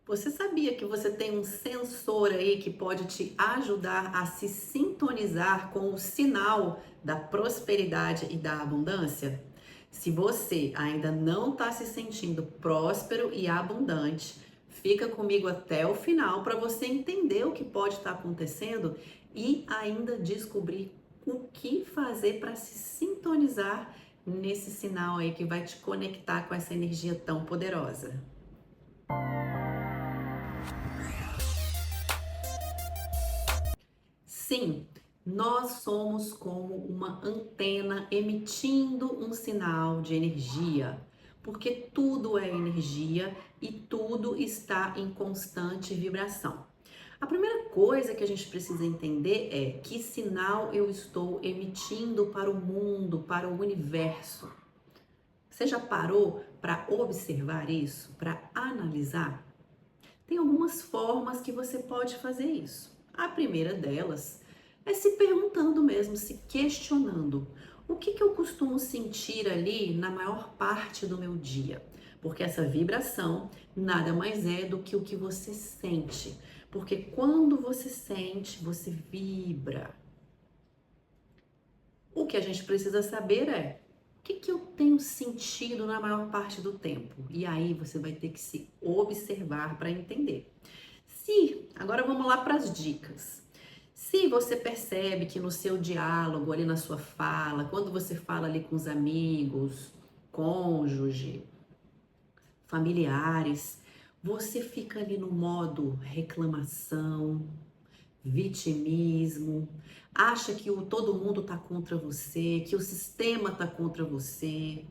Você sabia que você tem um sensor aí que pode te ajudar a se sintonizar com o sinal da prosperidade e da abundância? Se você ainda não está se sentindo próspero e abundante, fica comigo até o final para você entender o que pode estar acontecendo e ainda descobrir o que fazer para se sintonizar nesse sinal aí que vai te conectar com essa energia tão poderosa. Sim, nós somos como uma antena emitindo um sinal de energia, porque tudo é energia e tudo está em constante vibração. A primeira coisa que a gente precisa entender é que sinal eu estou emitindo para o mundo, para o universo. Você já parou para observar isso, para analisar? Tem algumas formas que você pode fazer isso. A primeira delas é se perguntando mesmo, se questionando. O que eu costumo sentir ali na maior parte do meu dia? Porque essa vibração nada mais é do que o que você sente. Porque quando você sente, você vibra. O que a gente precisa saber é o que eu tenho sentido na maior parte do tempo. E aí você vai ter que se observar para entender. Agora vamos lá para as dicas. Se você percebe que no seu diálogo, ali na sua fala, quando você fala ali com os amigos, cônjuge, familiares, você fica ali no modo reclamação, vitimismo, acha que todo mundo está contra você, que o sistema está contra você,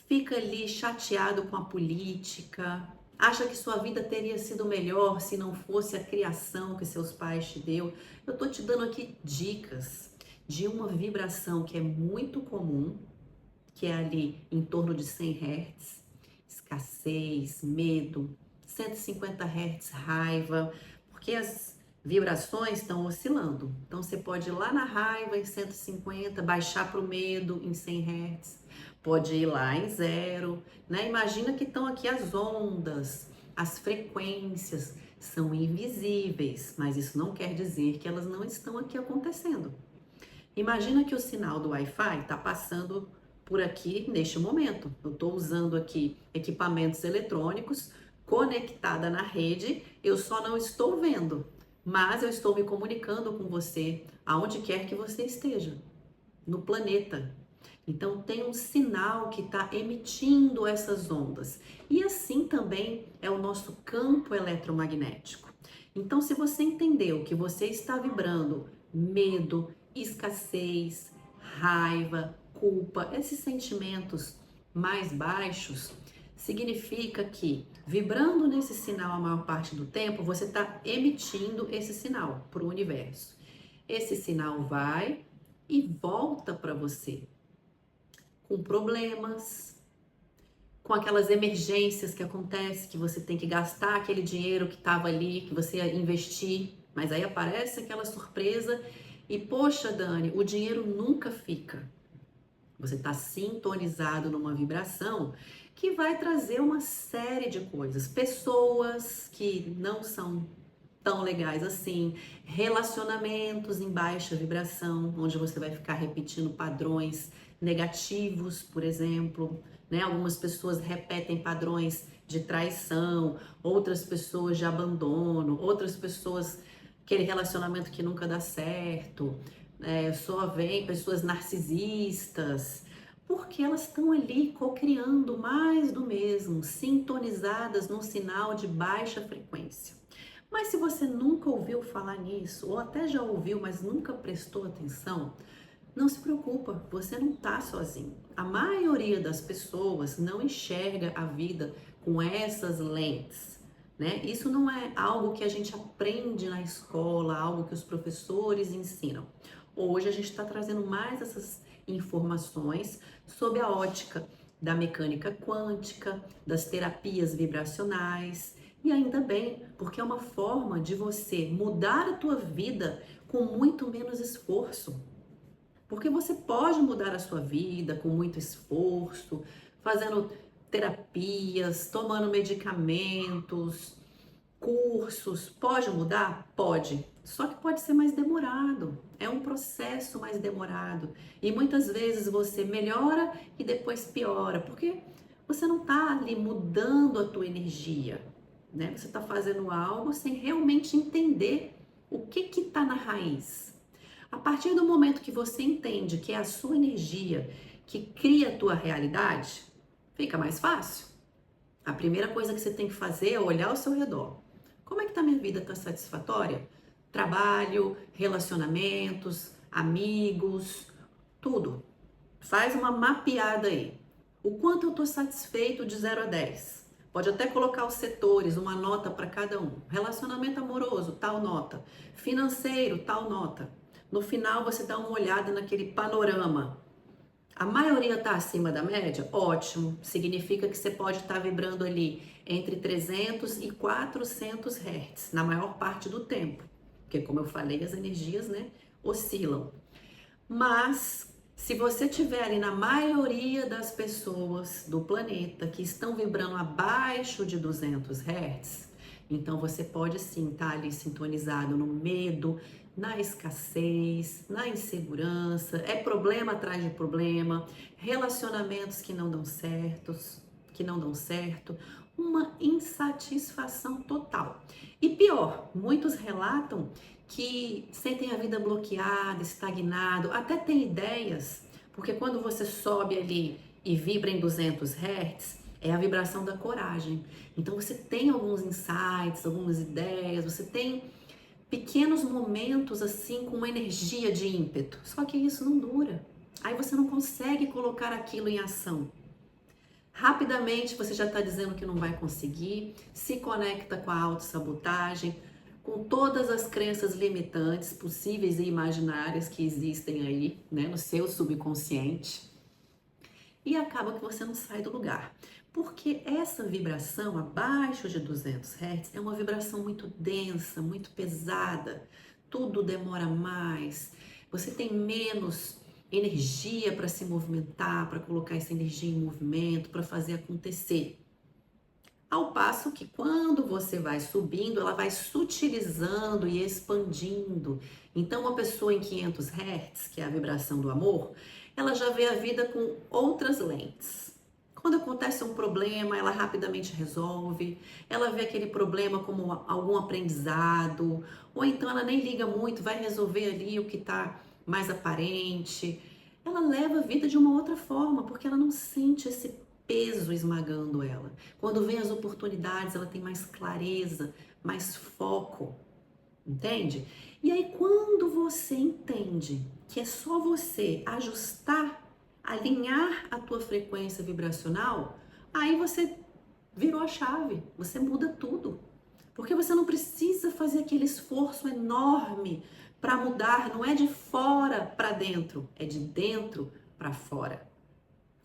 fica ali chateado com a política, acha que sua vida teria sido melhor se não fosse a criação que seus pais te deu. Eu tô te dando aqui dicas de uma vibração que é muito comum, que é ali em torno de 100 Hz, escassez, medo, 150 Hz, raiva, porque as vibrações estão oscilando. Então você pode ir lá na raiva em 150, baixar para o medo em 100 Hz, pode ir lá em zero, né? Imagina que estão aqui as ondas, as frequências são invisíveis, mas isso não quer dizer que elas não estão aqui acontecendo. Imagina que o sinal do Wi-Fi está passando por aqui neste momento. Eu estou usando aqui equipamentos eletrônicos conectada na rede, eu só não estou vendo, mas eu estou me comunicando com você aonde quer que você esteja, no planeta. Então tem um sinal que está emitindo essas ondas. E assim também é o nosso campo eletromagnético. Então, se você entendeu que você está vibrando medo, escassez, raiva, culpa, esses sentimentos mais baixos, significa que vibrando nesse sinal a maior parte do tempo, você está emitindo esse sinal para o universo. Esse sinal vai e volta para você com problemas, com aquelas emergências que acontecem, que você tem que gastar aquele dinheiro que estava ali, que você ia investir, mas aí aparece aquela surpresa e, poxa, Dani, o dinheiro nunca fica. Você está sintonizado numa vibração que vai trazer uma série de coisas. Pessoas que não são tão legais assim, relacionamentos em baixa vibração, onde você vai ficar repetindo padrões negativos, por exemplo, né? Algumas pessoas repetem padrões de traição, outras pessoas de abandono, outras pessoas aquele relacionamento que nunca dá certo, só vem pessoas narcisistas, porque elas estão ali co-criando mais do mesmo, sintonizadas num sinal de baixa frequência. Mas se você nunca ouviu falar nisso, ou até já ouviu, mas nunca prestou atenção, não se preocupa, você não está sozinho. A maioria das pessoas não enxerga a vida com essas lentes, né? Isso não é algo que a gente aprende na escola, algo que os professores ensinam. Hoje a gente está trazendo mais essas informações sob a ótica da mecânica quântica, das terapias vibracionais, e ainda bem, porque é uma forma de você mudar a tua vida com muito menos esforço. Porque você pode mudar a sua vida com muito esforço, fazendo terapias, tomando medicamentos, cursos, pode mudar? Pode. Só que pode ser mais demorado. É um processo mais demorado. E muitas vezes você melhora e depois piora, porque você não está ali mudando a tua energia, né? Você está fazendo algo sem realmente entender o que está na raiz. A partir do momento que você entende que é a sua energia que cria a tua realidade, fica mais fácil. A primeira coisa que você tem que fazer é olhar ao seu redor. Como é que tá minha vida? Tá satisfatória? Trabalho, relacionamentos, amigos, tudo. Faz uma mapeada aí. O quanto eu tô satisfeito de 0 a 10? Pode até colocar os setores, uma nota para cada um. Relacionamento amoroso, tal nota. Financeiro, tal nota. No final você dá uma olhada naquele panorama. A maioria está acima da média? Ótimo. Significa que você pode estar vibrando ali entre 300 e 400 Hz na maior parte do tempo. Porque, como eu falei, as energias, né, oscilam. Mas, se você tiver ali na maioria das pessoas do planeta que estão vibrando abaixo de 200 Hz, então você pode sim estar ali sintonizado no medo, na escassez, na insegurança, é problema atrás de problema, relacionamentos que não dão certo, uma insatisfação total. E pior, muitos relatam que sentem a vida bloqueada, estagnado, até tem ideias, porque quando você sobe ali e vibra em 200 Hz, é a vibração da coragem. Então você tem alguns insights, algumas ideias, você tem pequenos momentos assim com uma energia de ímpeto. Só que isso não dura. Aí você não consegue colocar aquilo em ação. Rapidamente você já está dizendo que não vai conseguir, se conecta com a autossabotagem, com todas as crenças limitantes possíveis e imaginárias que existem aí, né, no seu subconsciente, e acaba que você não sai do lugar. Porque essa vibração abaixo de 200 Hz é uma vibração muito densa, muito pesada, tudo demora mais, você tem menos energia para se movimentar, para colocar essa energia em movimento, para fazer acontecer. Ao passo que quando você vai subindo, ela vai sutilizando e expandindo. Então, uma pessoa em 500 Hz, que é a vibração do amor, ela já vê a vida com outras lentes. Quando acontece um problema, ela rapidamente resolve, ela vê aquele problema como algum aprendizado, ou então ela nem liga muito, vai resolver ali o que está mais aparente. Ela leva a vida de uma outra forma, porque ela não sente esse peso esmagando ela. Quando vem as oportunidades, ela tem mais clareza, mais foco, entende? E aí, quando você entende que é só você ajustar, alinhar a tua frequência vibracional, aí você virou a chave, você muda tudo. Porque você não precisa fazer aquele esforço enorme para mudar, não é de fora para dentro, é de dentro para fora.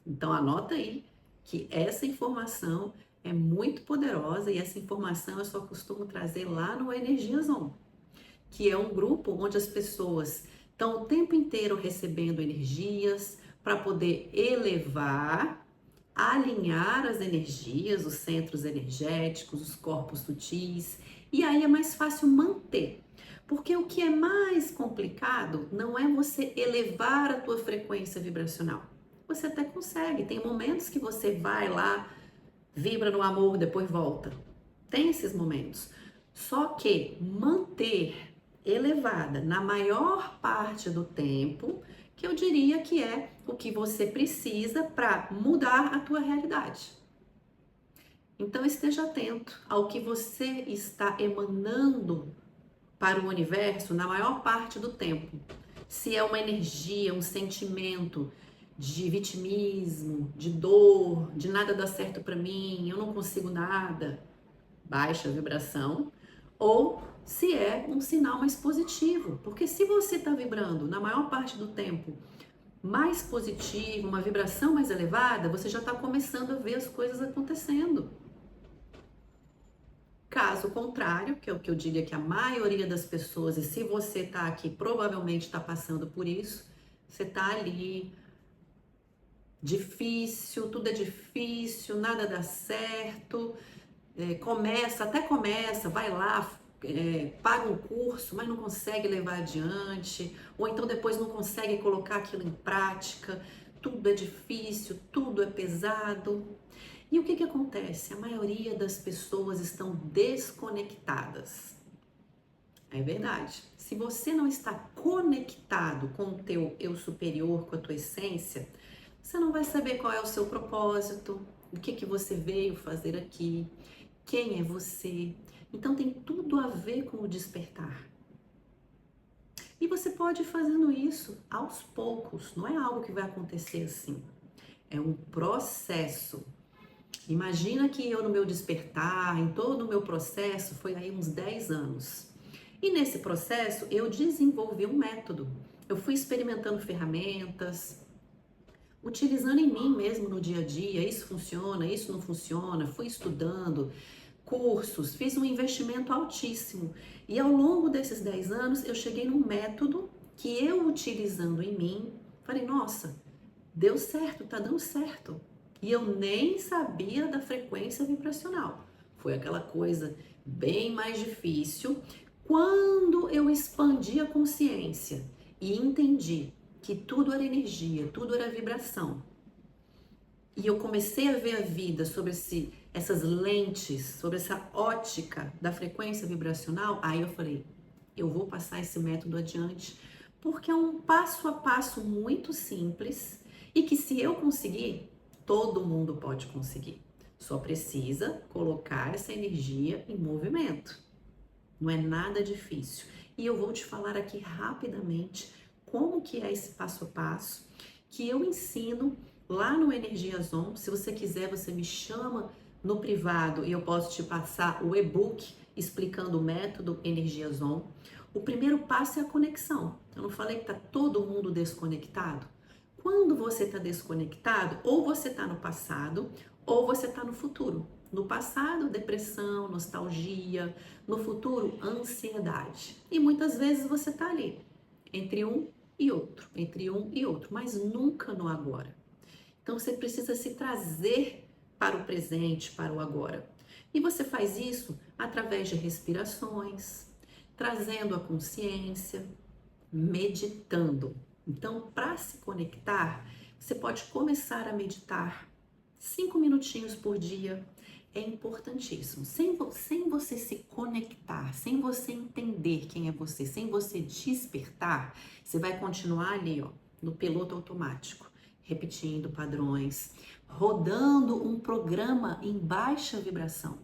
Então anota aí que essa informação é muito poderosa e essa informação eu só costumo trazer lá no Energias On, que é um grupo onde as pessoas estão o tempo inteiro recebendo energias para poder elevar, alinhar as energias, os centros energéticos, os corpos sutis, e aí é mais fácil manter. Porque o que é mais complicado não é você elevar a tua frequência vibracional. Você até consegue, tem momentos que você vai lá, vibra no amor, depois volta. Tem esses momentos. Só que manter elevada na maior parte do tempo, que eu diria que é o que você precisa para mudar a tua realidade. Então esteja atento ao que você está emanando para o universo na maior parte do tempo. Se é uma energia, um sentimento de vitimismo, de dor, de nada dá certo para mim, eu não consigo nada, baixa vibração, ou se é um sinal mais positivo, porque se você está vibrando na maior parte do tempo mais positivo, uma vibração mais elevada, você já está começando a ver as coisas acontecendo. Caso contrário, que é o que eu diria que a maioria das pessoas, e se você está aqui, provavelmente está passando por isso, você está ali, difícil, tudo é difícil, nada dá certo, até começa, vai lá, paga um curso, mas não consegue levar adiante, ou então depois não consegue colocar aquilo em prática, tudo é difícil, tudo é pesado. E o que acontece? A maioria das pessoas estão desconectadas. É verdade. Se você não está conectado com o teu eu superior, com a tua essência, você não vai saber qual é o seu propósito, o que você veio fazer aqui, quem é você. Então tem tudo a ver com o despertar. E você pode ir fazendo isso aos poucos, não é algo que vai acontecer assim. É um processo. Imagina que eu no meu despertar, em todo o meu processo, foi aí uns 10 anos. E nesse processo eu desenvolvi um método. Eu fui experimentando ferramentas, utilizando em mim mesmo no dia a dia, isso funciona, isso não funciona, fui estudando cursos, fiz um investimento altíssimo. E ao longo desses 10 anos eu cheguei num método que eu utilizando em mim, falei, nossa, deu certo, tá dando certo. E eu nem sabia da frequência vibracional. Foi aquela coisa bem mais difícil quando eu expandi a consciência e entendi que tudo era energia, tudo era vibração. E eu comecei a ver a vida sobre essas lentes, sobre essa ótica da frequência vibracional. Aí eu falei, eu vou passar esse método adiante, porque é um passo a passo muito simples e que se eu conseguir, todo mundo pode conseguir. Só precisa colocar essa energia em movimento. Não é nada difícil. E eu vou te falar aqui rapidamente como que é esse passo a passo que eu ensino lá no Energias On. Se você quiser, você me chama no privado e eu posso te passar o e-book explicando o método Energias On. O primeiro passo é a conexão. Eu não falei que tá todo mundo desconectado? Quando você está desconectado, ou você está no passado, ou você está no futuro. No passado, depressão, nostalgia. No futuro, ansiedade. E muitas vezes você está ali, entre um e outro, entre um e outro, mas nunca no agora. Então você precisa se trazer para o presente, para o agora. E você faz isso através de respirações, trazendo a consciência, meditando. Então, para se conectar, você pode começar a meditar 5 minutinhos por dia. É importantíssimo. Sem você se conectar, sem você entender quem é você, sem você despertar, você vai continuar ali, ó, no piloto automático, repetindo padrões, rodando um programa em baixa vibração.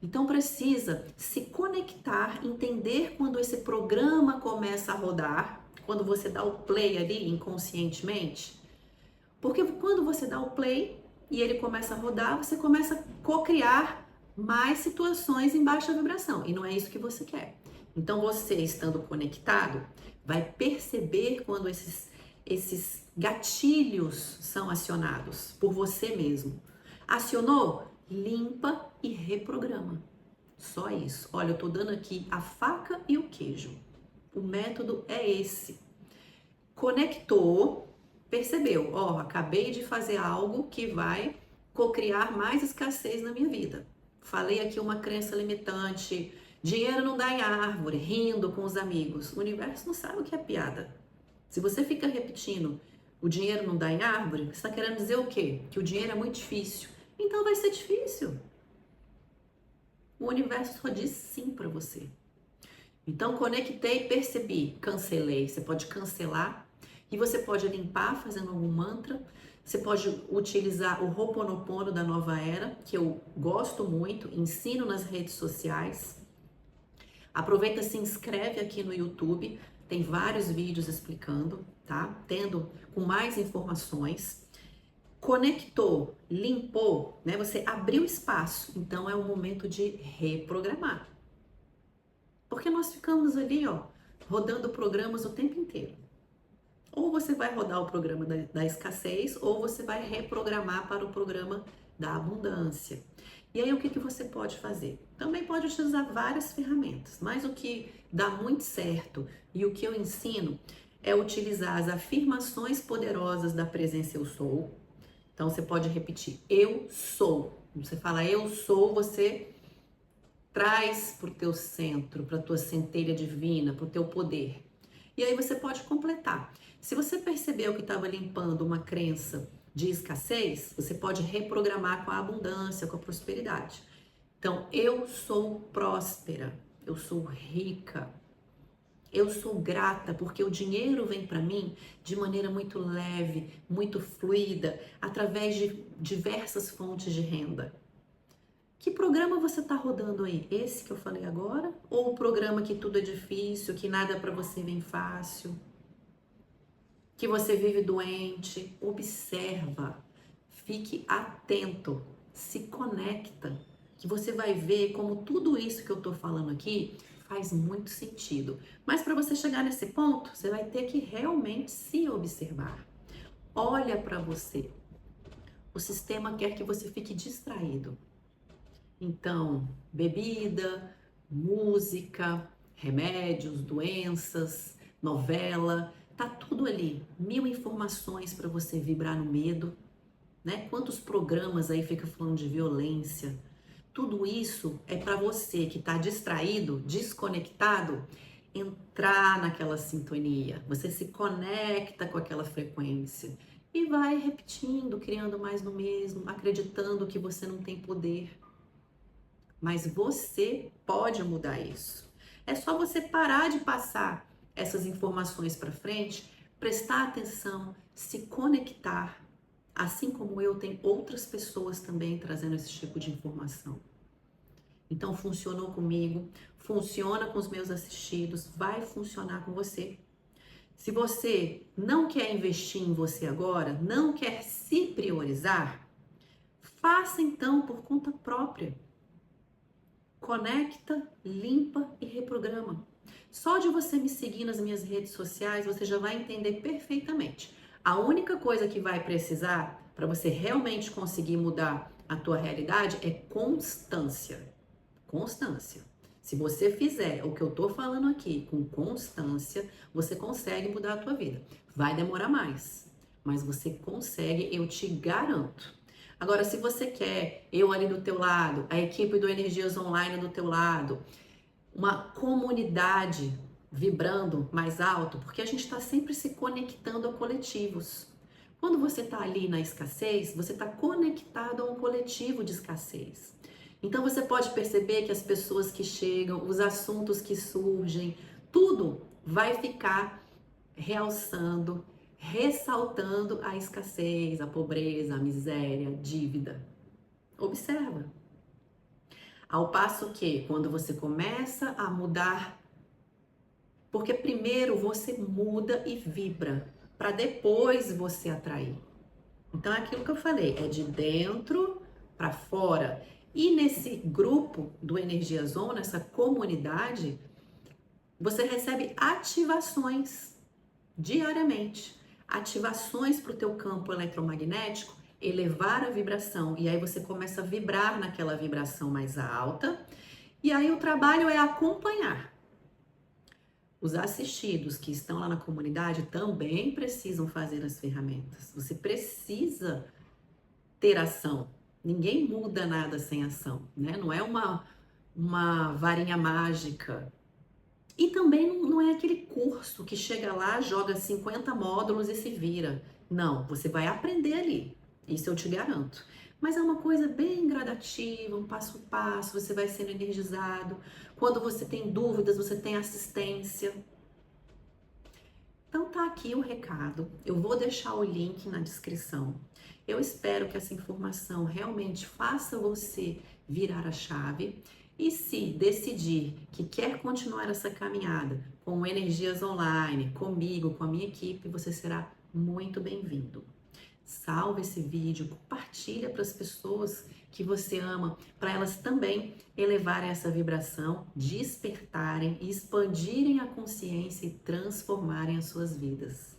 Então precisa se conectar, entender quando esse programa começa a rodar, quando você dá o play ali inconscientemente. Porque quando você dá o play e ele começa a rodar, você começa a co-criar mais situações em baixa vibração. E não é isso que você quer. Então você, estando conectado, vai perceber quando esses gatilhos são acionados por você mesmo. Acionou? Limpa e reprograma. Só isso. Olha, eu tô dando aqui a faca e o queijo. O método é esse. Conectou, percebeu, ó, acabei de fazer algo que vai cocriar mais escassez na minha vida. Falei aqui uma crença limitante, dinheiro não dá em árvore, rindo com os amigos. O universo não sabe o que é piada. Se você fica repetindo, o dinheiro não dá em árvore, você está querendo dizer o quê? Que o dinheiro é muito difícil. Então vai ser difícil. O universo só diz sim para você. Então conectei, percebi, cancelei. Você pode cancelar e você pode limpar fazendo algum mantra. Você pode utilizar o Ho'oponopono da Nova Era, que eu gosto muito, ensino nas redes sociais. Aproveita, se inscreve aqui no YouTube, tem vários vídeos explicando, tá? Com mais informações. Conectou, limpou, né? Você abriu espaço, então é o momento de reprogramar. Porque nós ficamos ali, ó, rodando programas o tempo inteiro. Ou você vai rodar o programa da escassez, ou você vai reprogramar para o programa da abundância. E aí o que você pode fazer? Também pode utilizar várias ferramentas, mas o que dá muito certo e o que eu ensino é utilizar as afirmações poderosas da presença eu sou. Então você pode repetir, eu sou. Você fala eu sou, você Traz para o teu centro, para a tua centelha divina, para o teu poder. E aí você pode completar. Se você percebeu que estava limpando uma crença de escassez, você pode reprogramar com a abundância, com a prosperidade. Então, eu sou próspera, eu sou rica, eu sou grata porque o dinheiro vem para mim de maneira muito leve, muito fluida, através de diversas fontes de renda. Que programa você está rodando aí? Esse que eu falei agora? Ou o programa que tudo é difícil, que nada para você vem fácil? Que você vive doente? Observa, fique atento, se conecta, que você vai ver como tudo isso que eu tô falando aqui faz muito sentido. Mas para você chegar nesse ponto, você vai ter que realmente se observar. Olha para você. O sistema quer que você fique distraído. Então, bebida, música, remédios, doenças, novela, tá tudo ali. 1000 informações para você vibrar no medo, né? Quantos programas aí fica falando de violência? Tudo isso é para você que está distraído, desconectado, entrar naquela sintonia. Você se conecta com aquela frequência e vai repetindo, criando mais no mesmo, acreditando que você não tem poder. Mas você pode mudar isso. É só você parar de passar essas informações para frente, prestar atenção, se conectar. Assim como eu, tem outras pessoas também trazendo esse tipo de informação. Então, funcionou comigo, funciona com os meus assistidos, vai funcionar com você. Se você não quer investir em você agora, não quer se priorizar, faça então por conta própria. Conecta, limpa e reprograma. Só de você me seguir nas minhas redes sociais, você já vai entender perfeitamente. A única coisa que vai precisar para você realmente conseguir mudar a tua realidade é constância. Constância. Se você fizer o que eu tô falando aqui com constância, você consegue mudar a tua vida. Vai demorar mais, mas você consegue, eu te garanto. Agora, se você quer eu ali do teu lado, a equipe do Energias Online do teu lado, uma comunidade vibrando mais alto, porque a gente está sempre se conectando a coletivos. Quando você está ali na escassez, você está conectado a um coletivo de escassez. Então você pode perceber que as pessoas que chegam, os assuntos que surgem, tudo vai ficar realçando, ressaltando a escassez, a pobreza, a miséria, a dívida. Observa. Ao passo que, quando você começa a mudar, porque primeiro você muda e vibra, para depois você atrair. Então é aquilo que eu falei, é de dentro para fora. E nesse grupo do Energia Zona, essa comunidade, você recebe ativações diariamente. Ativações para o teu campo eletromagnético, elevar a vibração. E aí você começa a vibrar naquela vibração mais alta. E aí o trabalho é acompanhar. Os assistidos que estão lá na comunidade também precisam fazer as ferramentas. Você precisa ter ação. Ninguém muda nada sem ação, né? Não é uma varinha mágica. E também não é aquele curso que chega lá, joga 50 módulos e se vira. Não, você vai aprender ali. Isso eu te garanto. Mas é uma coisa bem gradativa, um passo a passo, você vai sendo energizado. Quando você tem dúvidas, você tem assistência. Então tá aqui o recado. Eu vou deixar o link na descrição. Eu espero que essa informação realmente faça você virar a chave. E se decidir que quer continuar essa caminhada com Energias Online, comigo, com a minha equipe, você será muito bem-vindo. Salve esse vídeo, compartilha para as pessoas que você ama, para elas também elevarem essa vibração, despertarem, expandirem a consciência e transformarem as suas vidas.